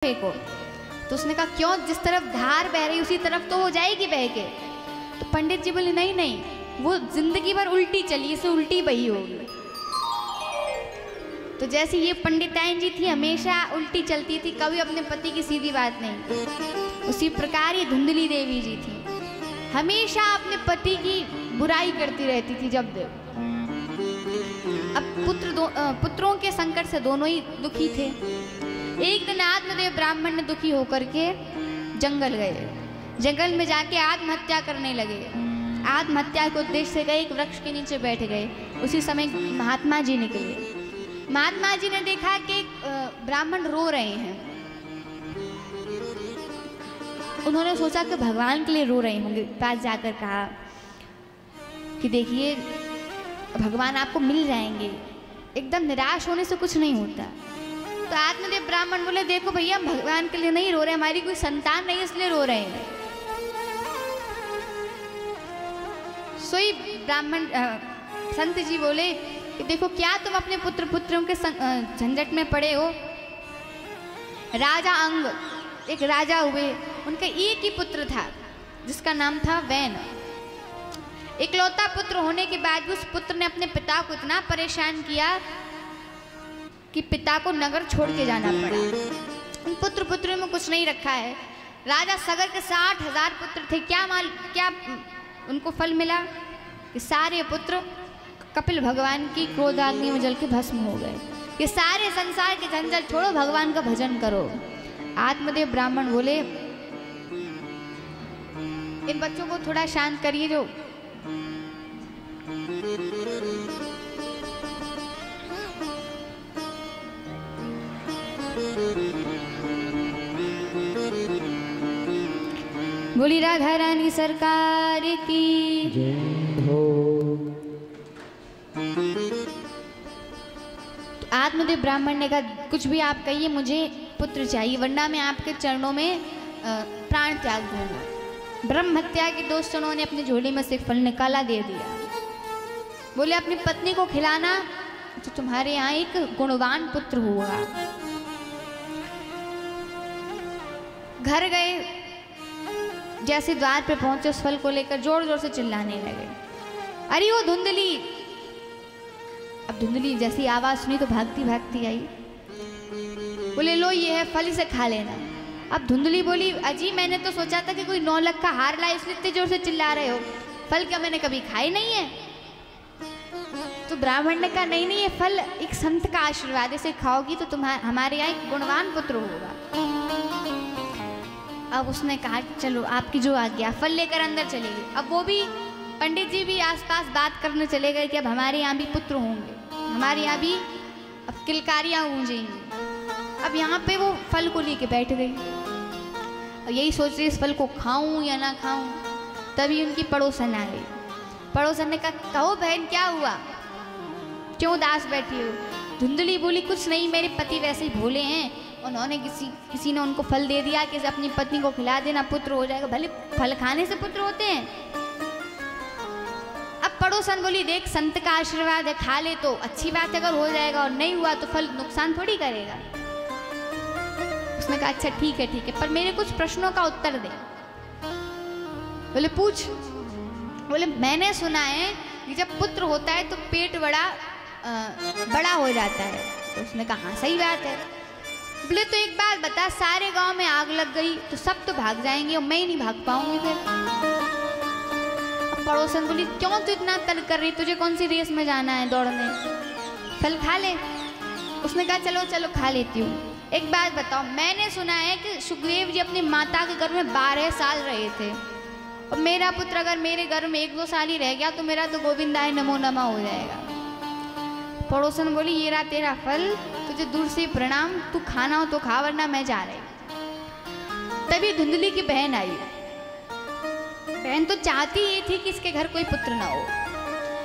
को। तो उसने कहा क्यों, जिस तरफ धार बह रही उसी तरफ तो हो जाएगी बह के। तो पंडित जी बोले नहीं नहीं, वो जिंदगी भर उल्टी चली, इसे उल्टी बही होगी। तो जैसे ये पंडिताइन जी थी, हमेशा उल्टी चलती थी, कभी अपने पति की सीधी बात नहीं। उसी प्रकार ये धुंधली देवी जी थी, हमेशा अपने पति की बुराई करती रहती थी। जब अब पुत्रों के संकट से दोनों ही दुखी थे। एक दिन आत्मदेव ब्राह्मण ने दुखी होकर के जंगल गए। जंगल में जाके आत्महत्या करने लगे। आत्महत्या के उद्देश्य से गए, एक वृक्ष के नीचे बैठ गए। उसी समय महात्मा जी निकले। महात्मा जी ने देखा कि ब्राह्मण रो रहे हैं। उन्होंने सोचा कि भगवान के लिए रो रहे होंगे। पास जाकर कहा कि देखिए भगवान आपको मिल जाएंगे, एकदम निराश होने से कुछ नहीं होता। तो आत्मदेव ब्राह्मण बोले देखो भैया, भगवान के लिए नहीं रो रहे, हमारी कोई संतान नहीं इसलिए रो रहे हैं। सोई ब्राह्मण संत जी बोले कि देखो क्या तुम अपने पुत्र पुत्रों के झंझट में पड़े हो। राजा अंग एक राजा हुए, उनका एक ही पुत्र था जिसका नाम था वैन। इकलौता पुत्र होने के बाद भी उस पुत्र ने अपने पिता को इतना परेशान किया कि पिता को नगर छोड़ के जाना पड़ा। उन पुत्र पुत्रों में कुछ नहीं रखा है। राजा सगर के 60,000 पुत्र थे। क्या उनको फल मिला कि सारे पुत्र कपिल भगवान की क्रोधाग्नि में जल के भस्म हो गए। कि सारे संसार के झंझट छोड़ो, भगवान का भजन करो। आत्मदेव ब्राह्मण बोले इन बच्चों को थोड़ा शांत करिए। जो बोली राधा रानी सरकार की जय हो। तो आत्मदेव ब्राह्मण ने कहा कुछ भी आप कहिए, मुझे पुत्र चाहिए, वरना मैं आपके चरणों में प्राण त्याग दूंगा। ब्रह्म हत्या के दोस्त उन्होंने अपनी झोली में से फल निकाला, दे दिया। बोले अपनी पत्नी को खिलाना तो तुम्हारे यहाँ एक गुणवान पुत्र होगा। घर गए, जैसे द्वार पे पहुंचे उस फल को लेकर जोर जोर से चिल्लाने लगे, अरे वो धुंधली। अब धुंधली जैसी आवाज सुनी तो भागती भागती आई। बोले लो ये है फल, इसे खा लेना। अब धुंधली बोली अजी मैंने तो सोचा था कि कोई 9 लाख का हार लाए, इसलिए इतने जोर से चिल्ला रहे हो। फल क्या मैंने कभी खाए नहीं है। तो ब्राह्मण ने कहा नहीं नहीं, ये फल एक संत का आशीर्वाद, इसे खाओगी तो हमारे यहाँ एक गुणवान पुत्र होगा। अब उसने कहा चलो आपकी जो आज्ञा, फल लेकर अंदर चली गई। अब वो भी पंडित जी भी आसपास बात करने चले गए कि अब हमारे यहाँ भी पुत्र होंगे, हमारे यहाँ भी अब किलकारियाँ गूंजेंगी। अब यहाँ पे वो फल को लेके बैठ गई और यही सोच रही इस फल को खाऊं या ना खाऊं। तभी उनकी पड़ोसन आ गई। पड़ोसन ने कहा कहो बहन क्या हुआ, क्यों उदास बैठी हो। धुंधली बोली कुछ नहीं, मेरे पति वैसे ही भोले हैं, उन्होंने किसी ने उनको फल दे दिया कि अपनी पत्नी को खिला देना, पुत्र हो जाएगा। भले फल खाने से पुत्र होते हैं। अब पड़ोसन बोली देख संत का आशीर्वाद है, खा ले तो अच्छी बात है, अगर हो जाएगा और नहीं हुआ तो फल नुकसान थोड़ी करेगा। उसने कहा अच्छा ठीक है, पर मेरे कुछ प्रश्नों का उत्तर दे। बोले पूछ। बोले मैंने सुना है कि जब पुत्र होता है तो पेट बड़ा हो जाता है। तो उसने कहा हाँ सही बात है। बोले तो एक बात बता, सारे गांव में आग लग गई तो सब तो भाग जाएंगे और मैं ही नहीं भाग पाऊंगी फिर। अब पड़ोसन बोली क्यों तू इतना तर्क कर रही, तुझे कौन सी रेस में जाना है दौड़ने, फल खा ले। उसने कहा चलो चलो खा लेती हूँ। एक बात बताओ, मैंने सुना है कि सुखदेव जी अपनी माता के घर में 12 साल रहे थे, और मेरा पुत्र अगर मेरे घर में 1-2 साल ही रह गया तो मेरा तो गोविंदाय नमो नमः हो जाएगा। पड़ोसन बोली ये रहा तेरा फल, तुझे दूर से प्रणाम, तू खाना हो तो खा वरना मैं जा रही। तभी धुंधली की बहन आई। बहन तो चाहती ये थी कि इसके घर कोई पुत्र ना हो।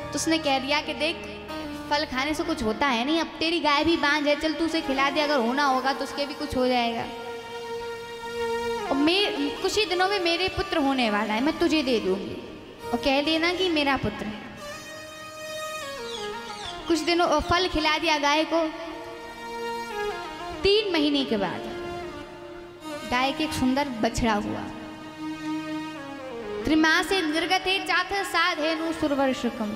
तो उसने कह दिया कि देख फल खाने से कुछ होता है नहीं, अब तेरी गाय भी बांझ है, चल तू उसे खिला दे, अगर होना होगा तो उसके भी कुछ हो जाएगा। और कुछ ही दिनों में मेरे पुत्र होने वाला है, मैं तुझे दे दूंगी और कह देना कि मेरा पुत्र है। कुछ दिनों फल खिला दिया गाय को। 3 महीने के बाद गाय के एक सुंदर बछड़ा हुआ। त्रिमासे निर्गते चाथ साधेनु सुरवर्षकम।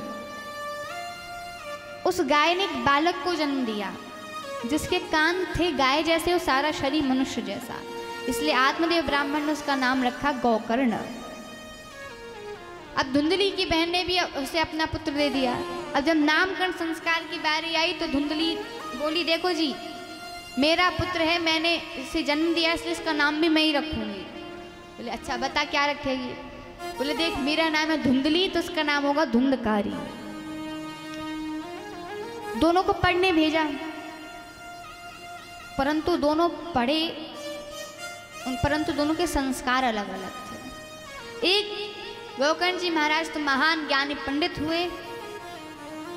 उस गाय ने एक बालक को जन्म दिया जिसके कान थे गाय जैसे और सारा शरीर मनुष्य जैसा, इसलिए आत्मदेव ब्राह्मण ने उसका नाम रखा गोकर्ण। अब धुंधली की बहन ने भी उसे अपना पुत्र दे दिया। अब जब नामकरण संस्कार की बारी आई तो धुंधली बोली, देखो जी मेरा पुत्र है, मैंने इसे जन्म दिया इसलिए इसका नाम भी मैं ही रखूंगी। बोले अच्छा बता क्या रखेगी? बोले देख मेरा नाम है धुंधली तो उसका नाम होगा धुंधकारी। दोनों को पढ़ने भेजा, परंतु दोनों पढ़े, परंतु दोनों के संस्कार अलग अलग थे। एक गोकर्ण जी महाराज तो महान ज्ञानी पंडित हुए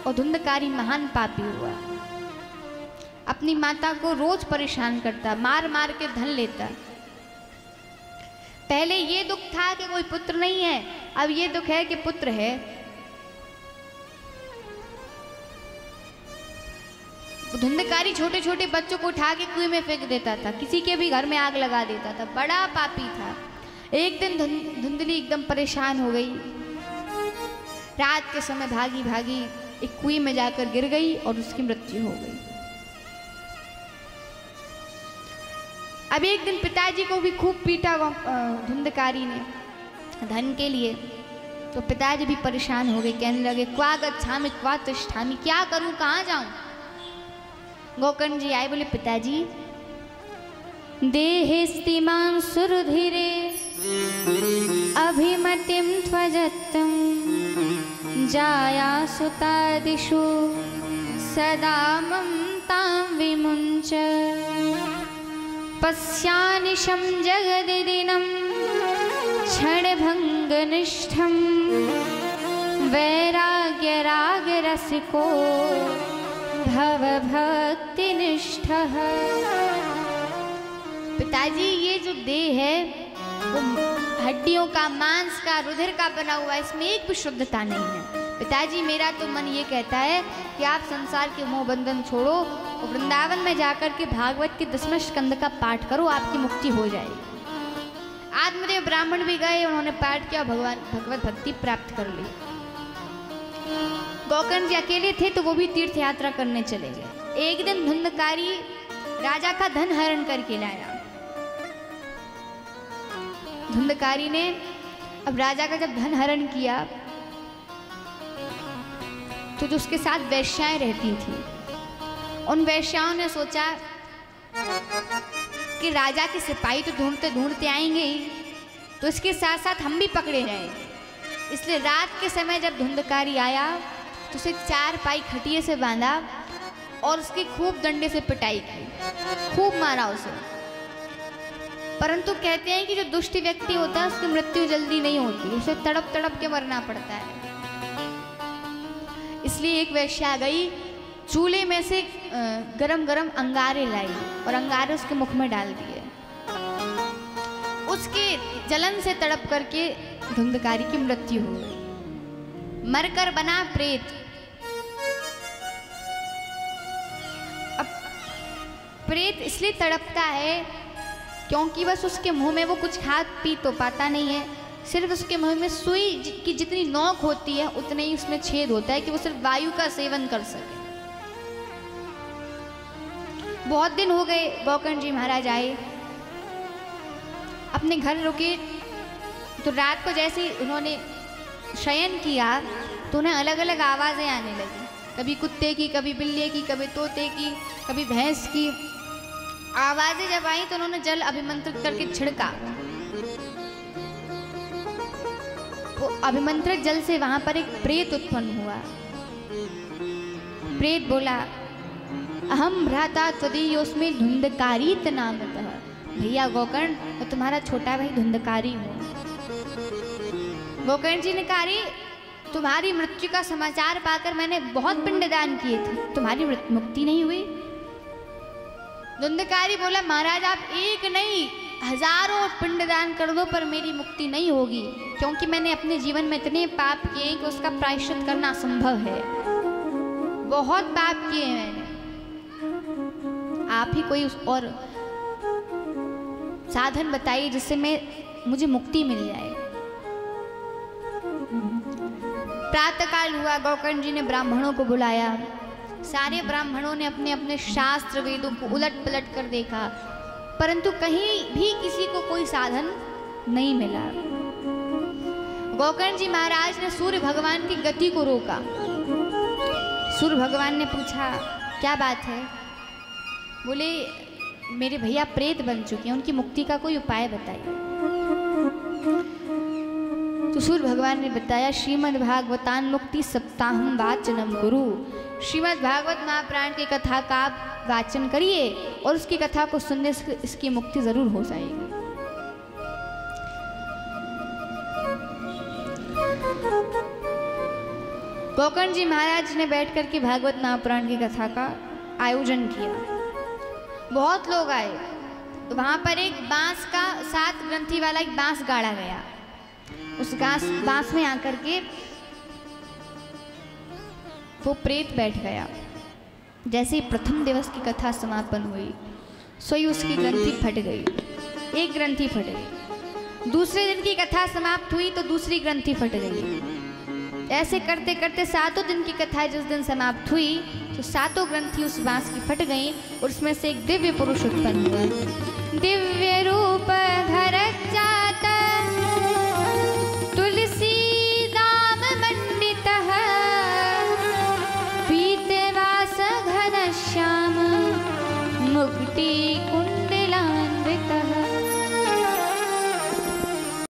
और धुंधकारी महान पापी हुआ। अपनी माता को रोज परेशान करता, मार मार के धन लेता। पहले ये दुख था कि कोई पुत्र नहीं है, अब ये दुख है कि पुत्र है। धुंधकारी छोटे छोटे बच्चों को उठा के कुएं में फेंक देता था, किसी के भी घर में आग लगा देता था, बड़ा पापी था। एक दिन धुंधली एकदम परेशान हो गई, रात के समय भागी भागी एक कुएं में जाकर गिर गई और उसकी मृत्यु हो गई। अब एक दिन पिताजी को भी खूब पीटा धुंधकारी ने धन के लिए, तो पिताजी भी परेशान हो गए, कहने लगे क्वा गच्छामि क्वा तिष्ठामि, क्या करूं कहाँ जाऊं? गोकर्ण जी आए, बोले पिताजी देहेस्तिमां सुरधिरे अभिमतिं त्वजत्तं जाया सुतादिषु सदा ममतां विमुञ्च पश्यानिशं जगदिदिनं क्षणभङ्गनिष्ठं वैराग्यरागरसिको भवभक्तिनिष्ठः। पिताजी ये जो देह है वो हड्डियों का, मांस का, रुधिर का बना हुआ है, इसमें एक भी शुद्धता नहीं है। पिताजी मेरा तो मन ये कहता है कि आप संसार के मोह बंधन छोड़ो और वृंदावन में जाकर के भागवत के 10वें स्कंद का पाठ करो, आपकी मुक्ति हो जाएगी। आत्मदेव ब्राह्मण भी गए, उन्होंने पाठ किया, भगवत भक्ति प्राप्त कर ली। गोकर्ण जी अकेले थे तो वो भी तीर्थ यात्रा करने चले गए। एक दिन धुंधकारी राजा का धन हरण करके लाया। धुंधकारी ने अब राजा का जब धन हरण किया तो जो उसके साथ वैश्याएं रहती थी, उन वैश्याओं ने सोचा कि राजा के सिपाही तो ढूंढते ढूंढते आएंगे ही, तो इसके साथ साथ हम भी पकड़े जाए। इसलिए रात के समय जब धुंधकारी आया तो उसे 4 पाई खटिए से बांधा और उसकी खूब डंडे से पिटाई की, खूब मारा उसे। परंतु कहते हैं कि जो दुष्ट व्यक्ति होता है उसकी मृत्यु जल्दी नहीं होती, उसे तड़प तड़प के मरना पड़ता है। इसलिए एक वेश्या गई, चूल्हे में से गरम गरम अंगारे लाई और अंगारे उसके मुख में डाल दिए। उसके जलन से तड़प करके धुंधकारी की मृत्यु हो गई। मरकर बना प्रेत। अब प्रेत इसलिए तड़पता है क्योंकि बस उसके मुंह में वो कुछ खा पी तो पाता नहीं है, सिर्फ उसके मुंह में सुई की जितनी नोक होती है उतने ही उसमें छेद होता है कि वो सिर्फ वायु का सेवन कर सके। बहुत दिन हो गए, गोकर्ण जी महाराज आए, अपने घर रुके, तो रात को जैसे उन्होंने शयन किया तो उन्हें अलग अलग आवाज़ें आने लगी, कभी कुत्ते की, कभी बिल्ली की, कभी तोते की, कभी भैंस की। आवाज़ें जब आई तो उन्होंने जल अभिमंत्रित करके छिड़का। वो अभिमंत्रित जल से वहां पर एक प्रेत उत्पन्न हुआ। प्रेत बोला, अहम भ्राता त्वदीयोस्मि धुंधकारीत नामतः। भैया गोकर्ण, मैं तुम्हारा छोटा भाई धुंधकारी हूँ। गोकर्ण जी ने कहा, तुम्हारी मृत्यु का समाचार पाकर मैंने बहुत पिंडदान किए थे, तुम्हारी मुक्ति नहीं हुई। धुंधकारी बोला, महाराज आप एक नहीं हजारों पिंडदान कर दो पर मेरी मुक्ति नहीं होगी, क्योंकि मैंने अपने जीवन में इतने पाप किए कि उसका प्रायश्चित करना असंभव है। बहुत पाप किए मैंने, आप ही कोई और साधन बताइए जिससे मुझे मुक्ति मिल जाए। प्रातःकाल हुआ, गोकर्ण जी ने ब्राह्मणों को बुलाया। सारे ब्राह्मणों ने अपने अपने शास्त्र वेदों को उलट पलट कर देखा, परंतु कहीं भी किसी को कोई साधन नहीं मिला। गोकर्ण जी महाराज ने सूर्य भगवान की गति को रोका। सूर्य भगवान ने पूछा, क्या बात है? बोले, मेरे भैया प्रेत बन चुके हैं, उनकी मुक्ति का कोई उपाय बताइए। तो सूर्य भगवान ने बताया, श्रीमद् भागवतान मुक्ति सप्ताहम वाचनम गुरु। श्रीमद् भागवत महापुराण की कथा का आप वाचन करिए और उसकी कथा को सुनने से इसकी मुक्ति जरूर हो जाएगी। गोकर्ण जी महाराज ने बैठ कर के भागवत महापुराण की कथा का आयोजन किया। बहुत लोग आए। तो वहाँ पर एक बांस का 7 ग्रंथि वाला एक बांस गाड़ा गया। उस बांस में आकर के वो प्रेत बैठ गया। जैसे ही प्रथम दिवस की कथा समापन हुई, सोई उसकी ग्रंथि फट गई। एक ग्रंथि फट गई। दूसरे दिन की कथा समाप्त हुई तो दूसरी ग्रंथि फट गई। ऐसे करते करते 7 दिन की कथा जिस दिन समाप्त हुई तो 7 ग्रंथि उस बांस की फट गई और उसमें से एक दिव्य पुरुष उत्पन्न हुआ। दिव्य रूप धरत